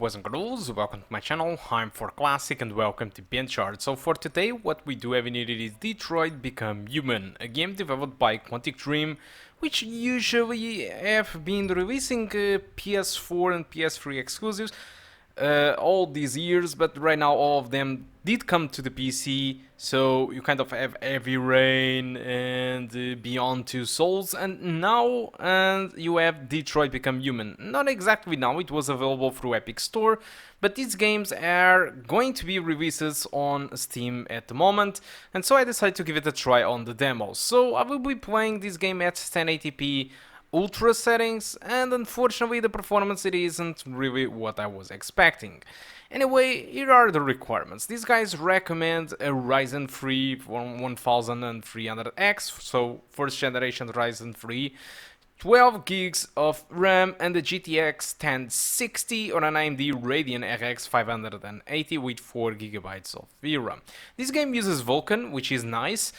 boys and girls, welcome to my channel. I'm ForClassic and welcome to BenchART. So for today, what we do have needed is Detroit Become Human, a game developed by Quantic Dream, which usually have been releasing PS4 and PS3 exclusives all these years, but right now all of them did come to the PC, so you kind of have Heavy Rain and Beyond Two Souls, and now you have Detroit Become Human. Not exactly now, it was available through Epic Store, but these games are going to be releases on Steam at the moment, and so I decided to give it a try on the demo. So I will be playing this game at 1080p ultra settings, and unfortunately the performance it isn't really what I was expecting. Anyway, here are the requirements. These guys recommend a Ryzen 3 1300X, so first generation Ryzen 3, 12 gigs of RAM and a GTX 1060 or an AMD Radeon RX 580 with 4 GB of VRAM. This game uses Vulkan, which is nice.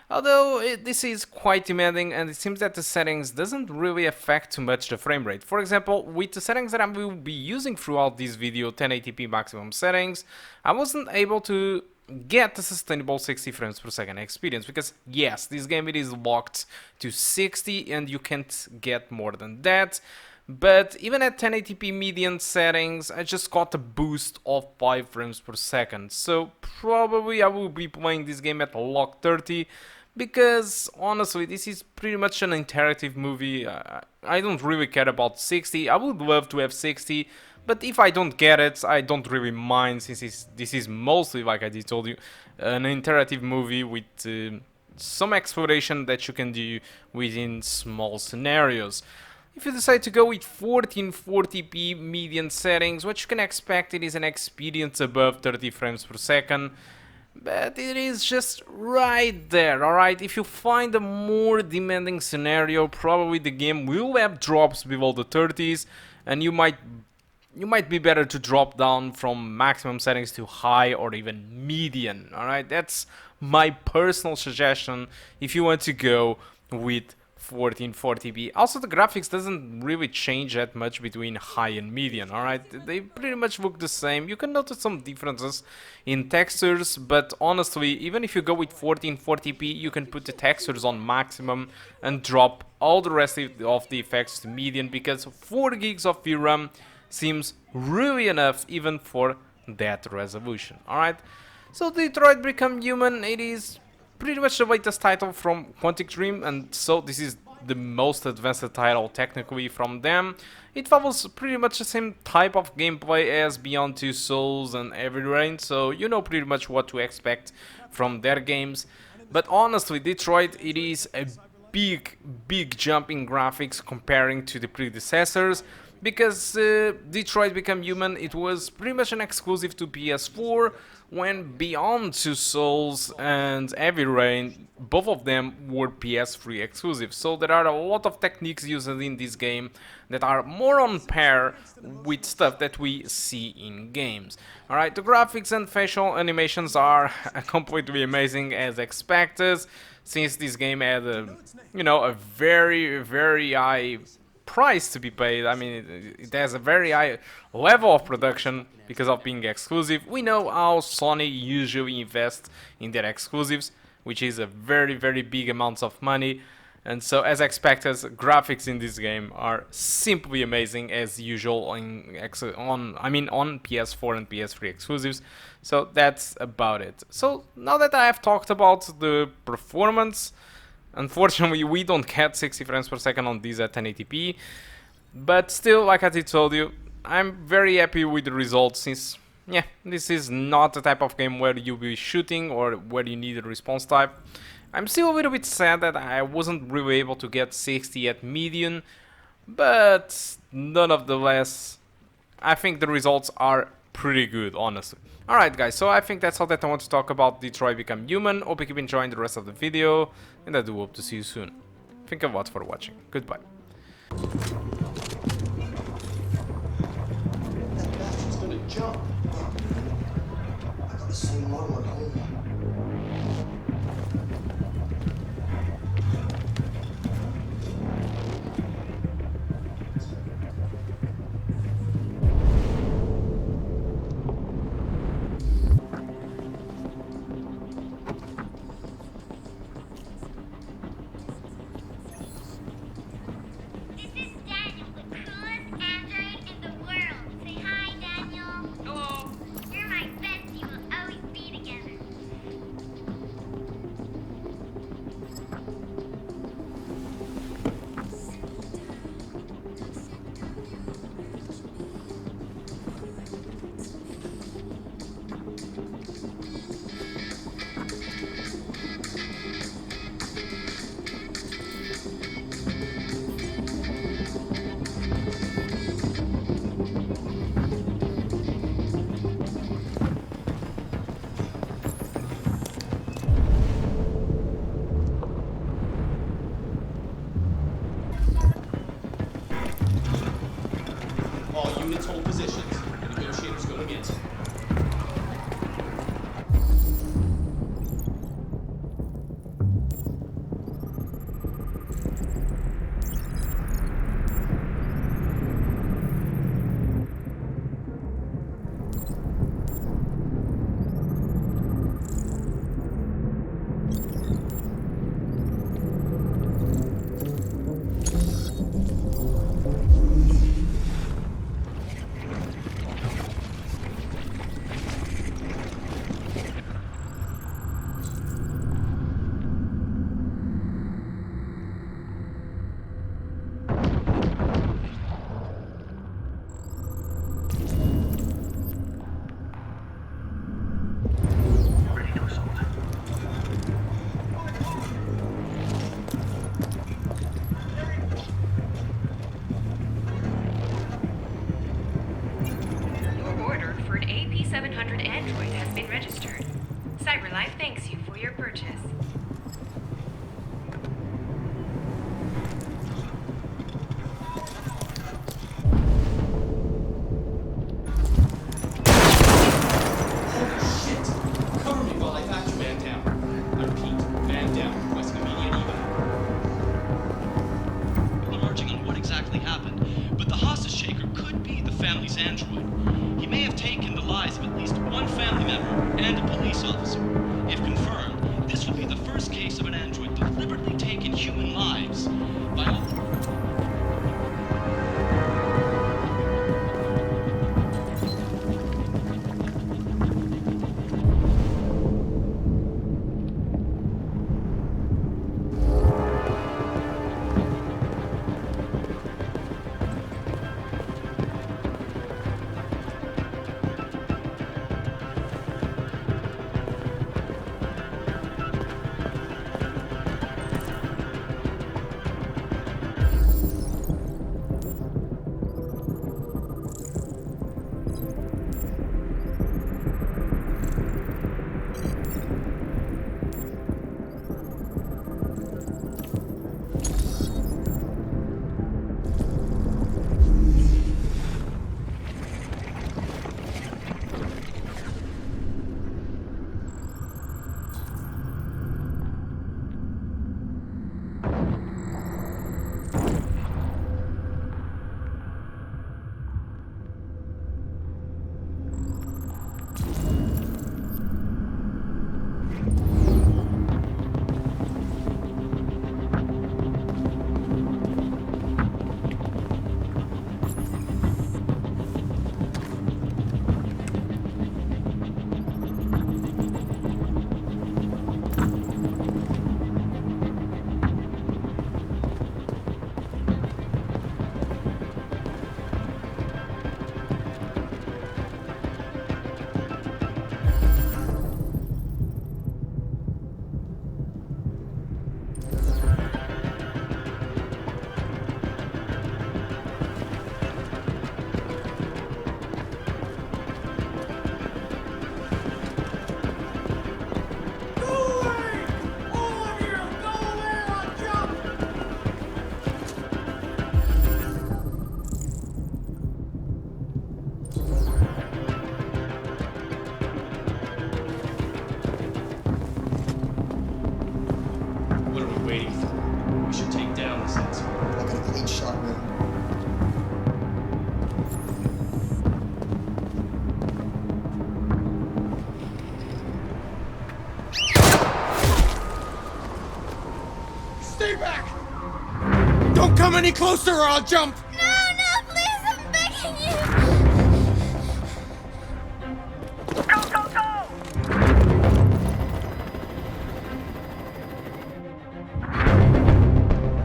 Although this is quite demanding, and it seems that the settings doesn't really affect too much the frame rate. For example, with the settings that I will be using throughout this video, 1080p maximum settings, I wasn't able to get the sustainable 60 frames per second experience, because yes, this game it is locked to 60 and you can't get more than that. But even at 1080p median settings, I just got a boost of 5 frames per second. So probably I will be playing this game at lock 30, because honestly this is pretty much an interactive movie. I don't really care about 60. I would love to have 60, but if I don't get it, I don't really mind, since this is mostly, like I did told you, an interactive movie with some exploration that you can do within small scenarios. If you decide to go with 1440p median settings, what you can expect it is an experience above 30 frames per second, but it is just right there, alright? If you find a more demanding scenario, probably the game will have drops below the 30s, and you might be better to drop down from maximum settings to high or even median, alright? That's my personal suggestion if you want to go with 1440p. Also, the graphics doesn't really change that much between high and median, alright? They pretty much look the same. You can notice some differences in textures, but honestly, even if you go with 1440p, you can put the textures on maximum and drop all the rest of the effects to median, because 4 gigs of VRAM seems really enough even for that resolution, alright? So Detroit Become Human, it is pretty much the latest title from Quantic Dream, and so this is the most advanced title technically from them. It follows pretty much the same type of gameplay as Beyond Two Souls and Heavy Rain, so you know pretty much what to expect from their games. But honestly, Detroit, it is a big jump in graphics comparing to the predecessors, because Detroit Become Human, it was pretty much an exclusive to PS4, when Beyond Two Souls and Heavy Rain, both of them were PS3 exclusive. So there are a lot of techniques used in this game that are more on par with stuff that we see in games. Alright, the graphics and facial animations are completely amazing as expected, since this game had a very high price to be paid. I mean, it has a very high level of production because of being exclusive. We know how Sony usually invests in their exclusives, which is a very big amounts of money, and so as expected, graphics in this game are simply amazing as usual on PS4 and PS3 exclusives. So that's about it. So now that I have talked about the performance, unfortunately, we don't get 60 frames per second on these at 1080p, but still, like I did told you, I'm very happy with the results, since, yeah, this is not the type of game where you'll be shooting or where you need a response type. I'm still a little bit sad that I wasn't really able to get 60 at median, but nonetheless, I think the results are pretty good, honestly. Alright guys, so I think that's all that I want to talk about Detroit Become Human. Hope you keep enjoying the rest of the video, and I do hope to see you soon. Thank you a lot for watching. Goodbye. Jump. I got the same model at home. registered. CyberLife thanks you for your purchase. Holy shit! Cover me while I patch your man down. I repeat, man down. Requesting immediate evac. Emerging on what exactly happened, but the hostage taker could be the family's android. He may have taken the lives of at least one family member and a police officer. If confirmed, this would be the first case of an android deliberately taking human lives. By all What are we waiting for? We should take down this asshole. I got a clean shot, man. Stay back! Don't come any closer or I'll jump! No, please, I'm begging you!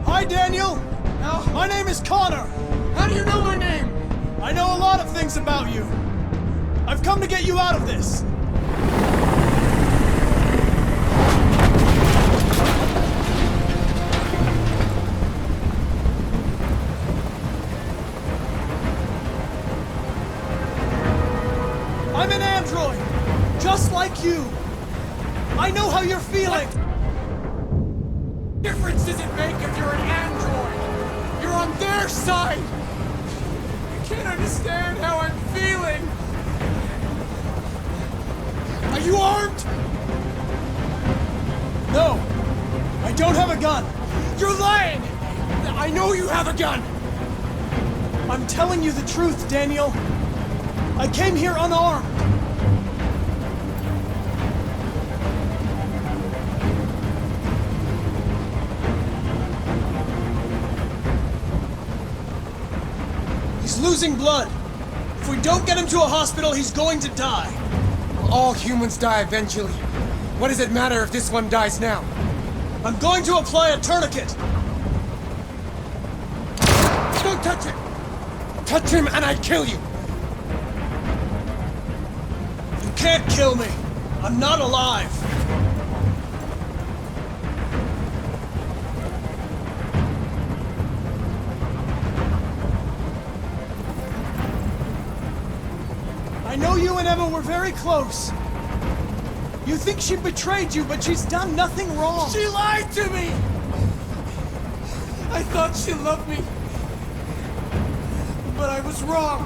Hi, Daniel! My name is Connor! How do you know my name? I know a lot of things about you. I've come to get you out of this. I'm an android, just like you. I know how you're feeling. What difference does it make if you're an android? You're on their side. You can't understand how I'm feeling. Are you armed? No, I don't have a gun. You're lying. I know you have a gun. I'm telling you the truth, Daniel. I came here unarmed. He's losing blood. If we don't get him to a hospital, he's going to die. All humans die eventually. What does it matter if this one dies now? I'm going to apply a tourniquet. Don't touch him! Touch him and I kill you! You can't kill me. I'm not alive. I know you and Emma were very close. You think she betrayed you, but she's done nothing wrong. She lied to me! I thought she loved me. But I was wrong.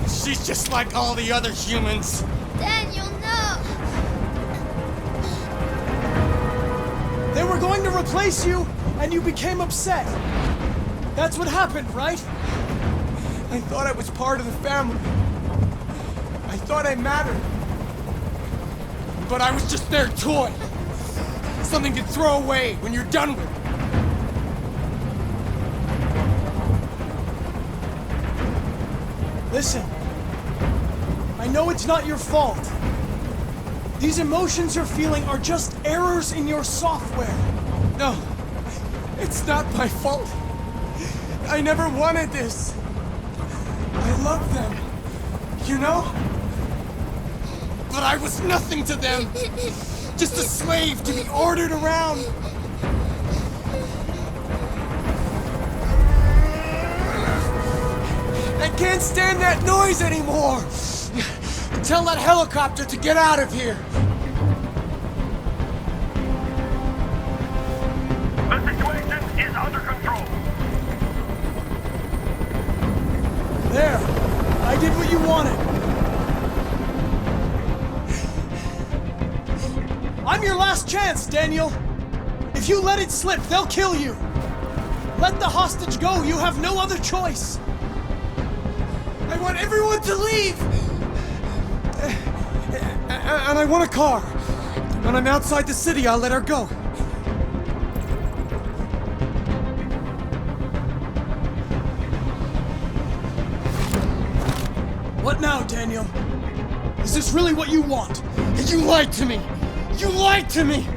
She's just like all the other humans. Daniel, no! They were going to replace you, and you became upset. That's what happened, right? I thought I was part of the family. I thought I mattered. But I was just their toy. Something to throw away when you're done with it. Listen, I know it's not your fault. These emotions you're feeling are just errors in your software. No, it's not my fault. I never wanted this. I love them, you know? But I was nothing to them. Just a slave to be ordered around. I can't stand that noise anymore. Tell that helicopter to get out of here. The situation is under control. There, I did what you wanted. I'm your last chance, Daniel. If you let it slip, they'll kill you. Let the hostage go, you have no other choice. I want everyone to leave! And I want a car. When I'm outside the city, I'll let her go. What now, Daniel? Is this really what you want? You lied to me! You lied to me!